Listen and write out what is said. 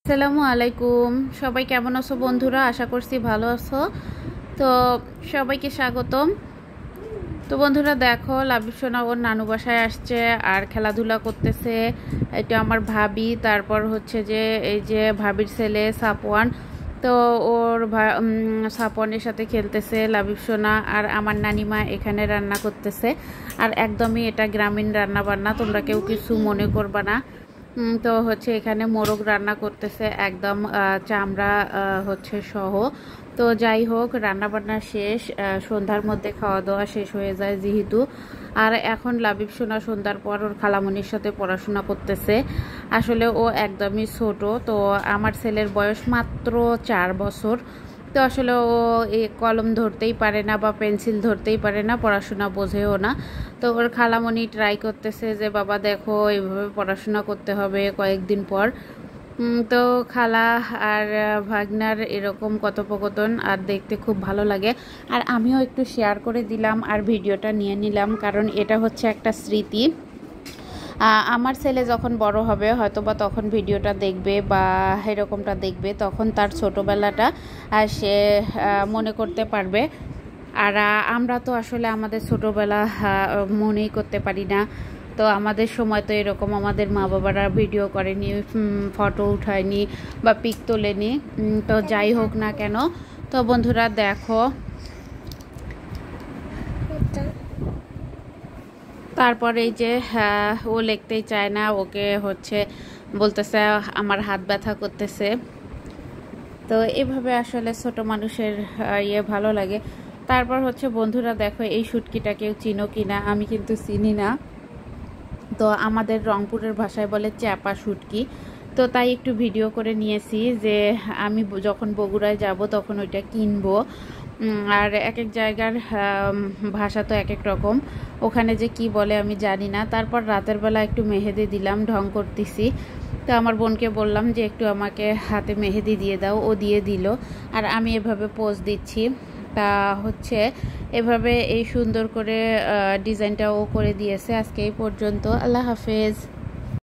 আসসালামু আলাইকুম। সবাই কেমন আছো বন্ধুরা? আশা করছি ভালো আছো। তো সবাইকে স্বাগতম। তো বন্ধুরা দেখো, লাবিবসোনা ওর নানু বাসায় আসছে আর খেলাধুলা করতেছে। এটা আমার ভাবি, তারপর হচ্ছে যে এই যে ভাবির ছেলে সাপওয়ান। তো ওর সাপওয়ানের সাথে খেলতেছে লাবিবসোনা। আর আমার নানিমা এখানে রান্না করতেছে। আর একদমই এটা গ্রামীণ রান্না বান্না, তোমরা কেউ কিছু মনে করবা না। তো হচ্ছে এখানে মোরগ রান্না করতেছে, একদম চামড়া হচ্ছে সহ। তো যাই হোক, রান্না বান্না শেষ, সন্ধ্যার মধ্যে খাওয়া দাওয়া শেষ হয়ে যায় যেহেতু। আর এখন লাবিবসোনা সন্ধ্যার পর ওর খালামণির সাথে পড়াশোনা করতেছে। আসলে ও একদমই ছোট, তো আমার ছেলের বয়স মাত্র 4 বছর। তো আসলে ও এই কলম ধরতেই পারে না বা পেন্সিল ধরতেই পারে না, পড়াশোনা বোঝেও না। তো ওর খালামণি ট্রাই করতেছে যে বাবা দেখো এইভাবে পড়াশোনা করতে হবে কয়েকদিন পর। তো খালা আর ভাগনার এরকম কথোপকথন আর দেখতে খুব ভালো লাগে। আর আমিও একটু শেয়ার করে দিলাম আর ভিডিওটা নিয়ে নিলাম, কারণ এটা হচ্ছে একটা স্মৃতি। আমার ছেলে যখন বড় হবে হয়তোবা তখন ভিডিওটা দেখবে বা এরকমটা দেখবে, তখন তার ছোটোবেলাটা সে মনে করতে পারবে। আর আমরা তো আসলে আমাদের ছোটোবেলা মনেই করতে পারি না। তো আমাদের সময় তো এরকম আমাদের মা বাবারা ভিডিও করেনি, ফটো উঠায়নি বা পিক তোলেনি। তো যাই হোক না কেন, তো বন্ধুরা দেখো, তারপর এই যে ও লিখতেই চায় না, ওকে হচ্ছে বলতেছে আমার হাত ব্যথা করতেছে। তো এভাবে আসলে ছোট মানুষের ভালো লাগে। তারপর হচ্ছে বন্ধুরা দেখো, এই শুটকিটা কেউ চিনো কিনা, আমি কিন্তু চিনি না। তো আমাদের রংপুরের ভাষায় বলে চ্যাপা শুটকি। তো তাই একটু ভিডিও করে নিয়েছি যে আমি যখন বগুড়ায় যাব তখন ওইটা কিনবো। আর এক এক জায়গার ভাষা তো এক এক রকম, ওখানে যে কি বলে আমি জানি না। তারপর রাতের বেলা একটু মেহেদি দিলাম, ঢং করতেছি। তো আমার বোনকে বললাম যে একটু আমাকে হাতে মেহেদি দিয়ে দাও, ও দিয়ে দিল। আর আমি এভাবে পোজ দিচ্ছি। তা হচ্ছে এভাবে এই সুন্দর করে ডিজাইনটাও করে দিয়েছে। আজকে এই পর্যন্ত, আল্লাহ হাফেজ।